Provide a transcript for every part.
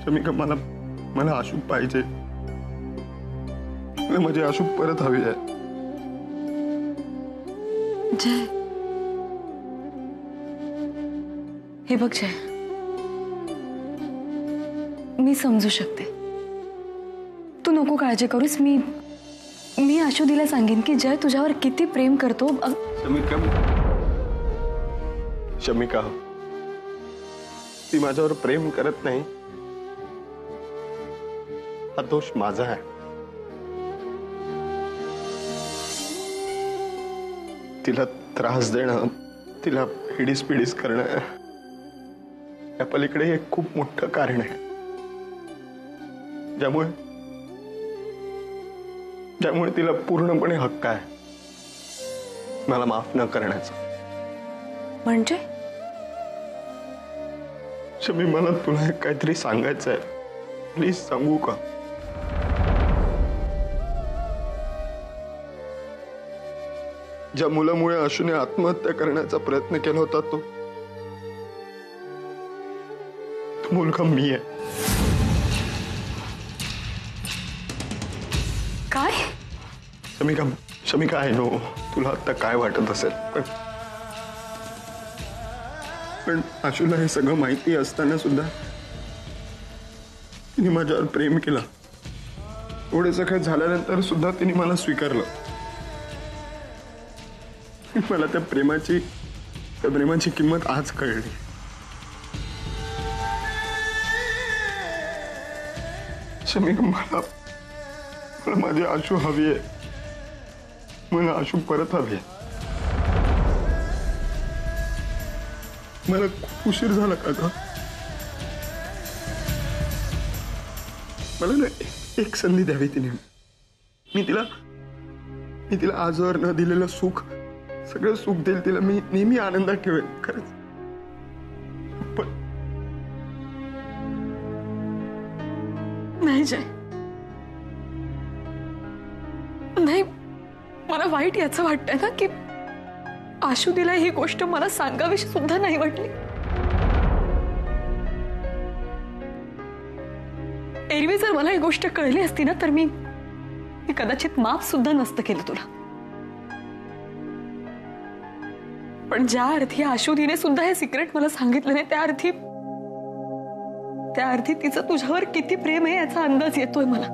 शमिका मला मला आशू पाहिजे. माझी आशू परत हवी आहे. जय, हे बघ जय, मी समजू शकते. तू नको काळजी करूस. मी आशुदीला सांगेन की जय तुझ्यावर किती प्रेम करतो. शमिका, ती माझ्यावर प्रेम करत नाही, हा दोष माझा आहे. तिला त्रास देणं, तिला हिडीस करणं, या पलीकडे एक खूप मोठं कारण आहे ज्यामुळे तिला पूर्णपणे हक्क आहे मला माफ न करण्याचा. म्हणजे शमी, मला तुला काहीतरी सांगायचं आहे. प्लीज सांगू का? ज्या मुलामुळे आशूने आत्महत्या करण्याचा प्रयत्न केला होता तो मुलगा मी आहे. काय? शमिका, आहे नो, तुला आता काय वाटत असेल, पण आशूला हे सगळं माहिती असताना सुद्धा तिने माझ्यावर प्रेम केलं. एवढं सगळं झाल्यानंतर सुद्धा तिने मला स्वीकारलं. मला त्या प्रेमाची किंमत आज कळली. शमिका, मला माझी आशू हवी आहे. मला आशू परत हवी आहे. मला खूप उशीर झाला का ग? मला ना एक संधी द्यावी तिने. मी तिला आजवर न दिलेलं सुख, सगळं सुख देईल तिला. मी नेहमी आनंदात ठेवेल खरंच. पण नाही जय, नाही. मला वाईट याचं वाटतंय ना की आशुदीला ही गोष्ट मला सांगावीशी सुद्धा नाही वाटली. एरवी जर मला ही गोष्ट कळली असती ना तर मी कदाचित माफ सुद्धा नसतं केलं तुला. पण ज्या अर्थी आशुदीने सुद्धा हे सिक्रेट मला सांगितलं नाही, त्या अर्थी तिचं तुझ्यावर किती प्रेम आहे याचा अंदाज येतोय मला.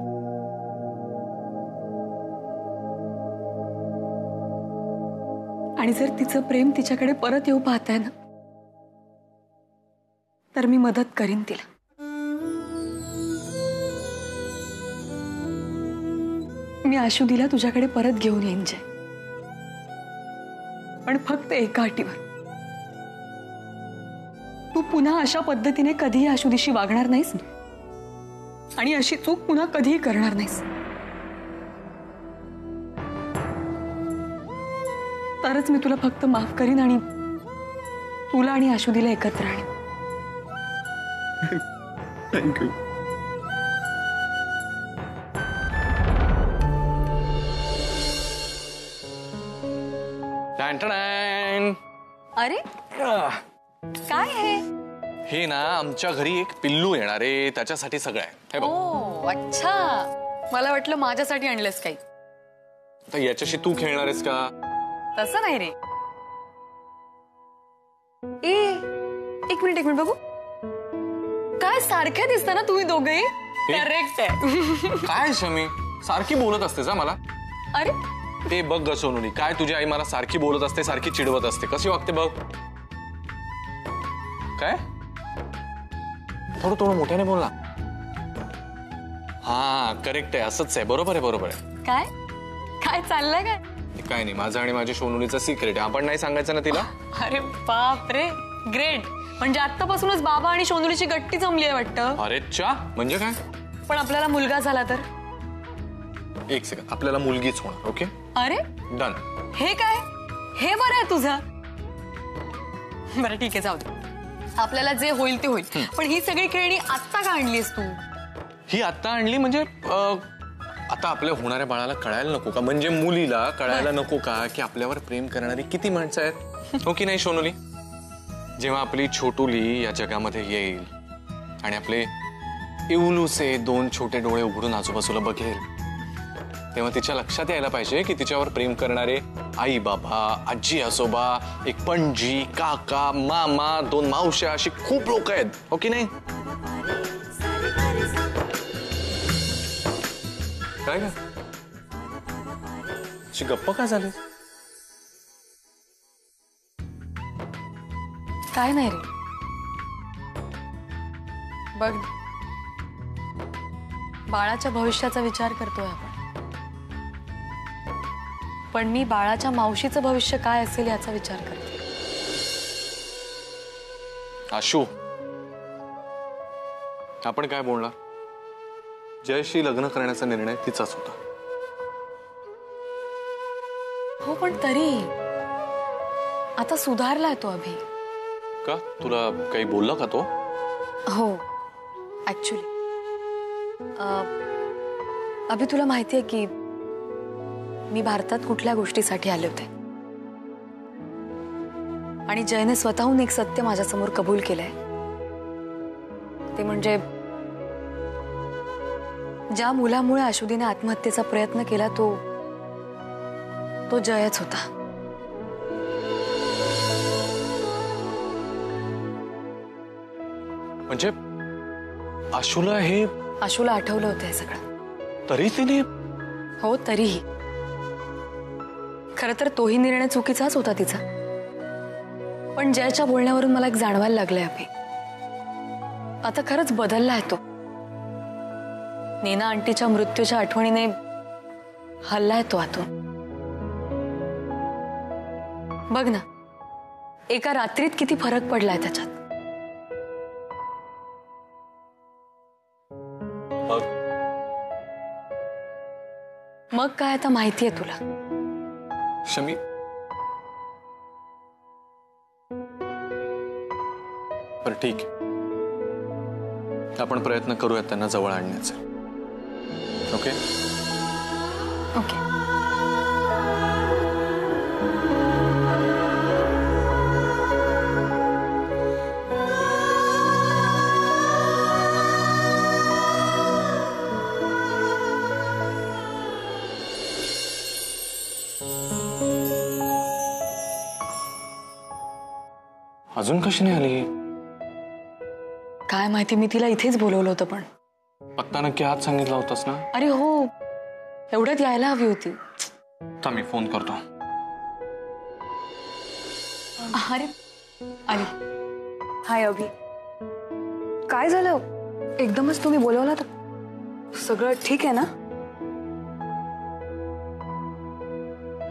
आणि जर तिचं प्रेम तिच्याकडे परत येऊ पाहताय ना तर मी मदत करीन तिला. मी आशुदीला तुझ्याकडे परत घेऊन येईन जय, पण फक्त एका अटीवर. तू पुन्हा अशा पद्धतीने कधीही आशुदीशी वागणार नाहीस आणि अशी चूक पुन्हा कधीही करणार नाहीस. तरच मी तुला फक्त माफ करीन आणि तुला आणि आशुदीला एकत्र आणीन. थँक्यू. अरे काय आहे हे? ना आमच्या घरी एक पिल्लू येणार आहे, त्याच्यासाठी सगळं आहे. हे बघ. ओ अच्छा, मला वाटलं माझ्यासाठी आणलंस काही. तर याच्याशी तू खेळणार आहेस का? तसं नाही रे. एक मिनिट बघू. काय सारख्या दिसता ना तुम्ही दोघेही. करेक्ट आहे. काय शमी, सारखी बोलत असतेस हा मला. अरे ते बघ ग सोनुली, काय तुझी आई मला सारखी बोलत असते, सारखी चिडवत असते. कशी वागते बघ. काय? थोडं मोठ्याने बोल ना. हा करेक्ट आहे, असंच आहे. बरोबर आहे. काय काय चाललंय? काय नाही, माझं आणि माझ्या सोनुलीचं सिक्रेट आहे. आपण नाही सांगायचं ना तिला. अरे बाप रे, ग्रेट. म्हणजे आतापासूनच बाबा आणि सोनुलीची गट्टी जमली आहे वाटतं. अरे चा, म्हणजे काय? पण आपल्याला मुलगा झाला तर? एक सेकंड, आपल्याला मुलगीच होणार. ओके अरे डन. हे काय, हे बरं आहे तुझं. बरं ठीक आहे, जाऊ दे. आपल्याला जे होईल ते होईल. पण ही सगळी खेळणी आत्ता का आणलीस तू? ही आत्ता आणली म्हणजे आता आपल्या होणाऱ्या बाळाला कळायला नको का, म्हणजे मुलीला कळायला नको का की आपल्यावर प्रेम करणारी किती माणसं आहेत. हो की नाही सोनुली? जेव्हा आपली छोटुली या जगामध्ये येईल आणि आपले इवलूचे 2 छोटे डोळे उघडून आजूबाजूला बघेल तेव्हा तिच्या लक्षात यायला पाहिजे की तिच्यावर प्रेम करणारे आई बाबा, आजी आजोबा, एक पणजी, काका, मामा, 2 मावश्या अशी खूप लोक आहेत, हो की नाही? काय का गप्प का झाली? काय नाही रे, बघ बाळाच्या भविष्याचा विचार करतोय आपण, पण मी बाळाच्या मावशीचं भविष्य काय असेल याचा विचार करते. आशू, आपण काय बोलणार? जयशी लग्न करण्याचा निर्णय तिचाच होता. हो पण तरी आता सुधारलाय तो अभि. का तुला काही बोलला का तो? हो ऍक्च्युली अभि तुला माहितीये की मी भारतात कुठल्या गोष्टीसाठी आले होते आणि जयने स्वतःहून एक सत्य माझ्यासमोर कबूल केलंय. ते म्हणजे ज्या मुलामुळे आशुदीने आत्महत्येचा प्रयत्न केला तो जयच होता. म्हणजे आशूला आठवलं होतं हे सगळं. तरी तिने? हो तरीही खरं तर तोही निर्णय चुकीचाच होता तिचा, पण जयच्या बोलण्यावरून मला एक जाणवायला लागलंय अभि, आता खरंच बदललाय तो. नीना आंटीच्या मृत्यूच्या आठवणीने हल्लाय तो आतून. बघ ना, एका रात्रीत किती फरक पडलाय त्याच्यात. मग काय आता माहितीये तुला. शमी, पर ठीक आहे, आपण प्रयत्न करूयात त्यांना जवळ आणण्याचे. Okay okay. अजून कशी नाही आली? काय माहिती, मी तिला इथेच बोलवलं होतं पण. पत्ता नक्की आज सांगितला होतास ना? अरे हो, एवढ्यात यायला हवी होती. तर मी फोन करतो. अरे आली. हाय अभि, काय झालं एकदमच तुम्ही बोलवला तर? सगळं ठीक आहे ना?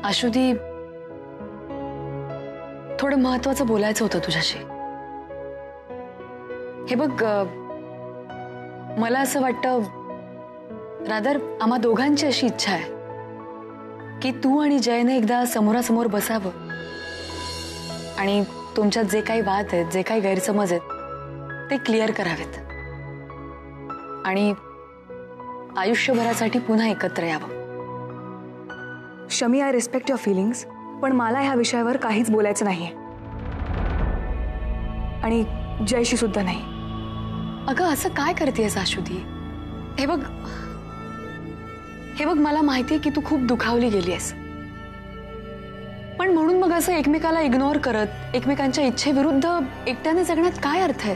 आशुदी, थोडं महत्वाचं बोलायचं होतं तुझ्याशी. हे बघ, मला असं वाटतं, रादर आम्हा दोघांची अशी इच्छा आहे की तू आणि जयने एकदा समोरासमोर बसावं आणि तुमच्यात जे काही वाद आहेत, जे काही गैरसमज आहेत ते क्लिअर करावेत आणि आयुष्यभरासाठी पुन्हा एकत्र यावं. Shami, I respect your feelings, पण मला ह्या विषयावर काहीच बोलायचं नाहीये आणि जयशी सुद्धा नाही. अगं असं काय करतेयस आशुदी? हे बघ मला माहितीये की तू खूप दुखावली गेली आहेस, पण म्हणून मग असं एकमेकाला इग्नोर करत एकमेकांच्या इच्छेविरुद्ध एकट्याने जगण्यात काय अर्थ आहे?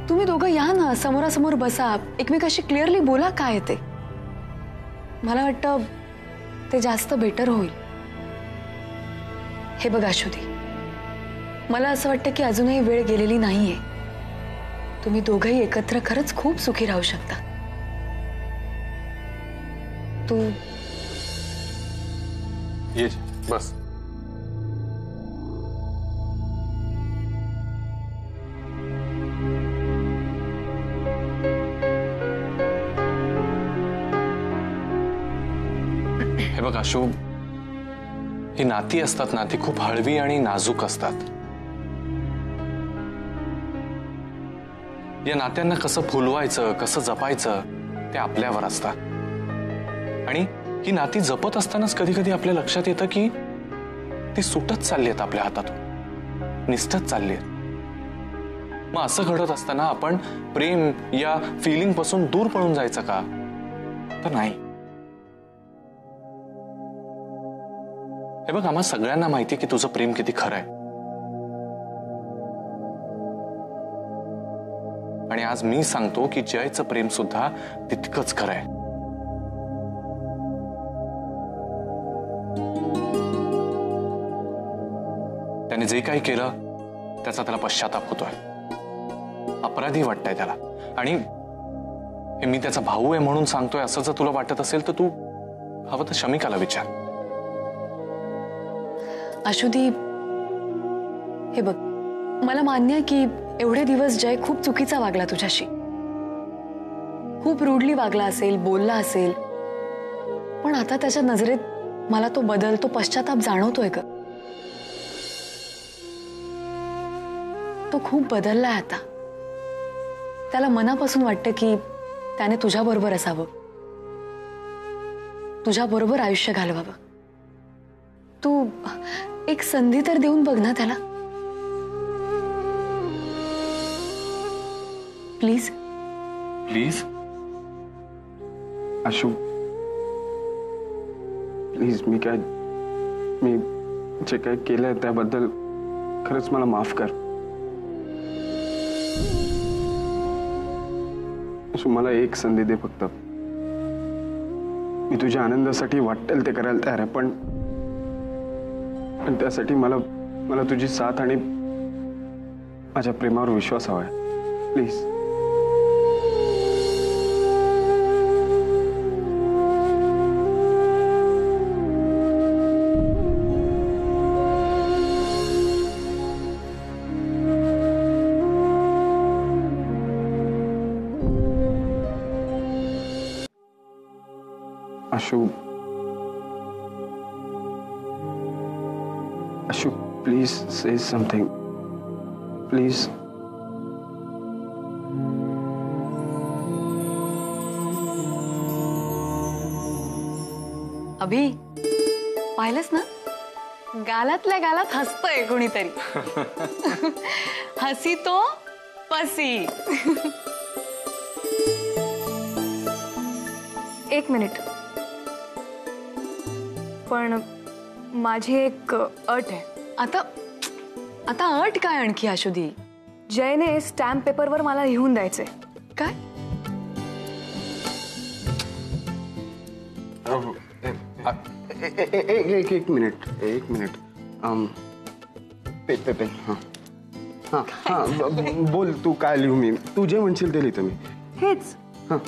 तुम्ही दोघं या ना, समोरासमोर बसा, एकमेकाशी क्लिअरली बोला काय ते. मला वाटतं ते जास्त बेटर होईल. हे बघ आशुदी, मला असं वाटतं की अजूनही वेळ गेलेली नाहीये. तुम्ही दोघंही एकत्र खरंच खूप सुखी राहू शकता. तू ये बस. हे बघ आशू, ही नाती असतात ना, ती खूप हळवी आणि नाजूक असतात. या नात्यांना कसं फुलवायचं, कसं जपायचं ते आपल्यावर असतात. आणि ही नाती जपत असतानाच कधी कधी आपल्या लक्षात येतं की ती सुटत चालली आहेत आपल्या हातातून, निसटत चालली आहेत. मग असं घडत असताना आपण प्रेम या फिलिंग पासून दूर पळून जायचं का? तर नाही. हे बघ, आम्हा सगळ्यांना माहिती की तुझं प्रेम किती खरं आहे. आणि आज मी सांगतो की जयचं प्रेम सुद्धा तितकंच खरं आहे. त्याने जे काही केलं त्याचा त्याला पश्चाताप होतोय, अपराधी वाटतंय त्याला. आणि हे मी त्याचा भाऊ आहे म्हणून सांगतोय असं जर तुला वाटत असेल तर तू हवं तर शमिकाला विचार. अशुदीप, हे बघ, मला मान्य आहे की एवढे दिवस जय खूप चुकीचा वागला तुझ्याशी, खूप रूडली वागला असेल, बोलला असेल. पण आता त्याच्या नजरेत मला तो बदल, तो पश्चाताप जाणवतोय ग. तो खूप बदललाय आता. त्याला मनापासून वाटतं की त्याने तुझ्याबरोबर असावं, तुझ्याबरोबर आयुष्य घालवावं. तू एक संधी तर देऊन बघ ना त्याला, प्लीज. प्लीज आशू, प्लीज, मी जे काय केलंय त्याबद्दल खरंच मला माफ कर. आशू, मला एक संधी दे फक्त. मी तुझ्या आनंदासाठी वाटेल ते करायला तयार आहे, पण त्यासाठी मला तुझी साथ आणि माझ्या प्रेमावर विश्वास हवाय. Please. Ashu, please say something. Please. अभि, पाहिलंस ना, गालातल्या गालात हसतोय कोणीतरी. हसी तो पसी. एक मिनिट, पण माझी एक अट आहे. आता आता अट काय आणखी आशुदी? जयने स्टॅम्प पेपरवर मला लिहून द्यायचंय. काय? एक मिनिट. पेन. बोल, तू काय लिहू? मी तू जे म्हणशील ते लिहितो मी. हेच हां.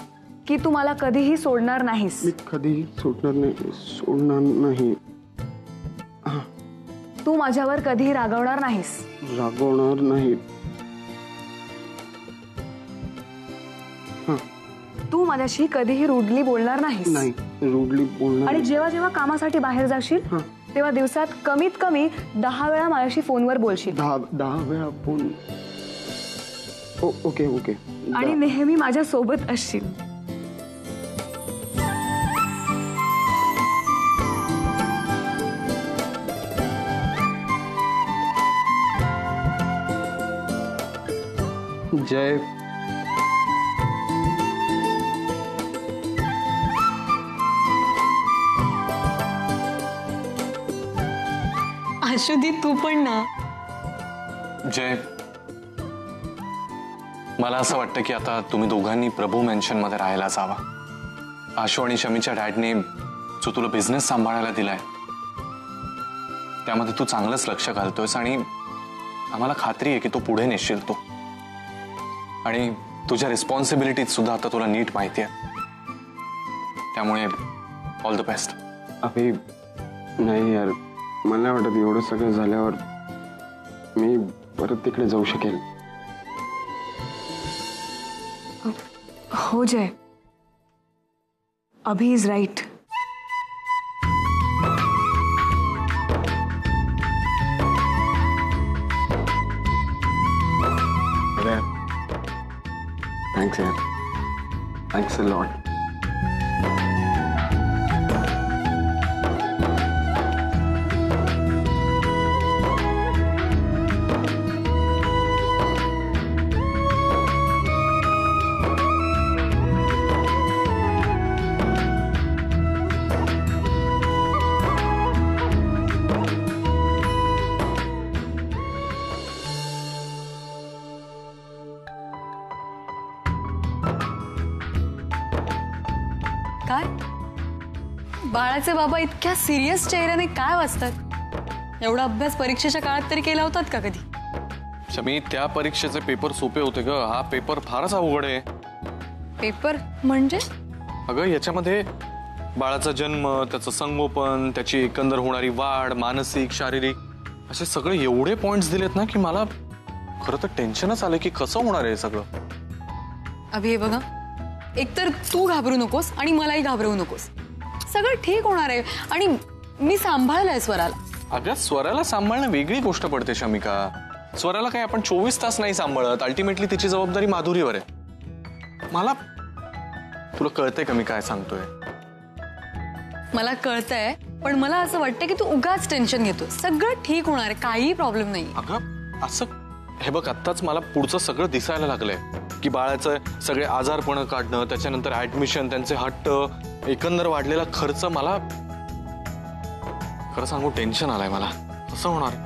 की तू मला कधीही सोडणार नाहीस. मी कधीही सोडणार नाही. तू माझ्यावर कधीही रागवणार नाहीस. रागवणार नाही. तू माझ्याशी कधीही रूडली बोलणार नाहीस. नाही, रूडली बोलणार. आणि जेव्हा जेव्हा कामासाठी बाहेर जाशील तेव्हा दिवसात कमीत कमी 10 वेळा माझ्याशी फोनवर बोलशील. 10 वेळा फोन? ओके. आणि नेहमी माझ्या सोबत असशील. जय, आशुदी, तू पण ना. जय, मला असं वाटतं की आता तुम्ही दोघांनी प्रभू मेन्शन मध्ये राहायला जावा. आशू आणि शमीच्या डॅडने जो तुला बिझनेस सांभाळायला दिलाय त्यामध्ये तू चांगलंच लक्ष घालतोयस आणि आम्हाला खात्री आहे की तो पुढे नेशील तो. आणि तुझ्या रिस्पॉन्सिबिलिटीज सुद्धा आता तुला नीट माहिती आहे. त्यामुळे ऑल द बेस्ट. अभि, नाही यार, मला नाही वाटत एवढं सगळं झाल्यावर मी परत तिकडे जाऊ शकेल. हो जय, अभि इज राईट. थँक्स यार, थँक्स अ लॉट. काय बाळाचे बाबा इतक्या सिरियस चेहऱ्याने काय वाचतात? एवढा अभ्यास परीक्षेच्या काळात तरी केला होतात का कधी? शमी, त्या परीक्षेचे पेपर सोपे होते ग, हा पेपर फारच अवघड आहे. पेपर म्हणजे? अगं याच्यामध्ये बाळाचा जन्म, त्याचं संगोपन, त्याची एकंदर होणारी वाढ, मानसिक शारीरिक असे सगळे एवढे पॉइंट्स दिलेत ना की मला खरं तर टेन्शनच आलं की कसं होणार आहे सगळं. अभि हे बघा, एकतर तू घाबरू नकोस आणि मलाही घाबरवू नकोस. सगळं ठीक होणार आहे आणि मी सांभाळलंय स्वराला. अगं स्वराला सांभाळणं वेगळी गोष्ट पडते शमिका. स्वराला काही आपण 24 तास नाही सांभाळत. अल्टिमेटली तिची जबाबदारी माधुरीवर आहे. मला तुला कळतंय का मी काय सांगतोय? मला कळतंय, पण मला असं वाटतं की तू उगाच टेन्शन घेतो. सगळं ठीक होणार आहे, काही प्रॉब्लेम नाही. अगं असं हे बघ, आत्ताच मला पुढचं सगळं दिसायला लागलंय की बाळाचं सगळे आजारपण काढणं, त्याच्यानंतर ऍडमिशन, त्यांचे हट्ट, एकंदर वाढलेला खर्च, मला खरं सांगू टेन्शन आलंय मला. कसं होणार?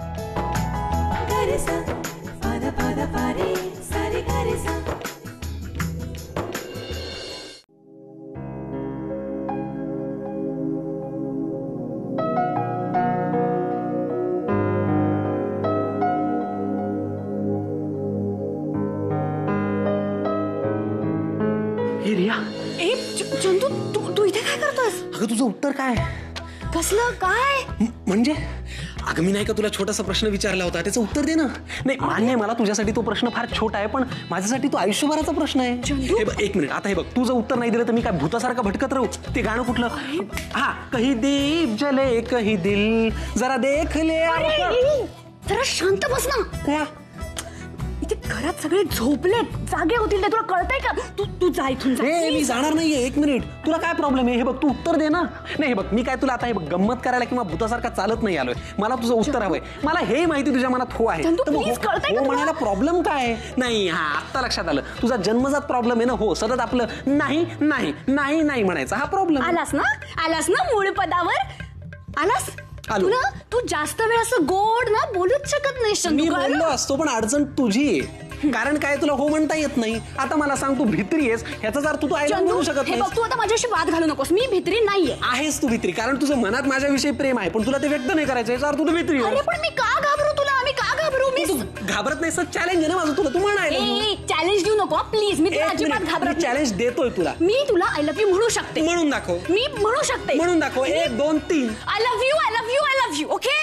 हे रिया, ए चंदू, तू इथे काय करतोस? अगं तुझं उत्तर काय? कसलं काय? म्हणजे अगं मी नाही का तुला छोटासा प्रश्न विचारला होता, त्याचं उत्तर दे ना. नाही मान्य आहे मला, तुझ्यासाठी तो प्रश्न फार छोटा आहे, पण माझ्यासाठी तो आयुष्यभराचा प्रश्न आहे. हे बघ, एक मिनिट, आता हे बघ, तुझं उत्तर नाही दिलं तर मी काय भूतासारखा भटकत राहू? ते गाणं कुठलं? हा, कही दीप जले कही दिल जरा देख ले. जरा शांत बस ना. क्या? इथे घरात सगळे झोपलेत, जागे होतील ते तुला कळतंय का? तू जा इथून जा. हे मी जाणार नाहीये. एक मिनिट, तुला काय प्रॉब्लेम आहे? हे बघ, तू उत्तर दे ना. नाही हे बघ, मी काय तुला आता हे बघ गंमत करायला किंवा भूतासारखा चालत नाही आलोय. मला तुझं उत्तर हवंय. मला हे माहिती तुझ्या मनात हो आहे. चंदू, तर मग please, कळतंय का हो तुला? म्हणायला प्रॉब्लेम काय आहे? नाही, हा आत्ता लक्षात आलं. तुझा जन्मजात प्रॉब्लेम आहे ना. हो, सतत आपलं नाही नाही नाही नाही म्हणायचं, हा प्रॉब्लेम. आलास ना मूळ पदावर आलास. आलो. तू जास्त वेळ असं गोड ना बोलूच शकत नाही चंदू. मी बोललो असतो, पण अडचण तुझी आहे. कारण काय, तुला हो म्हणता येत नाही. आता मला सांग, तू भित्री आहेस ह्याचा अर्थ तू आईला चंदू, म्हणू शकत हे नाही. बघ, तू आता माझ्याशी वाद घालू नकोस. मी भित्री नाहीये. आहेस तू भित्री, कारण तुझं मनात माझ्याविषयी प्रेम आहे, पण तुला ते व्यक्त नाही करायचं, याचा अर्थ तू भित्री आहेस. अरे पण मी का घाबरू तुला? मी का घाबरू? मी तू घाबरत नाही, चॅलेंज आहे ना माझं तुला. तू म्हणायला चॅलेंज देऊ नको प्लीज. मी तुला अजिबात घाबरत नाही. चॅलेंज देतोय तुला. मी तुला आय लव्ह यू म्हणू शकते. म्हणून दाखव. मी म्हणू शकते. म्हणून दाखव. 1 2 3. I love you, I love you, I love you. Okay.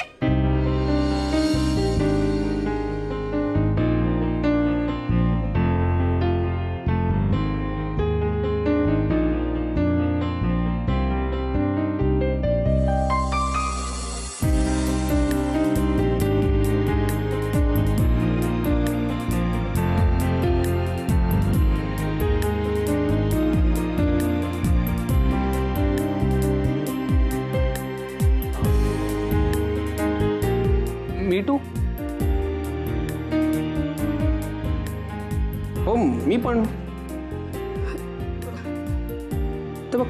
Me too. हो, मी पण. तर बघ,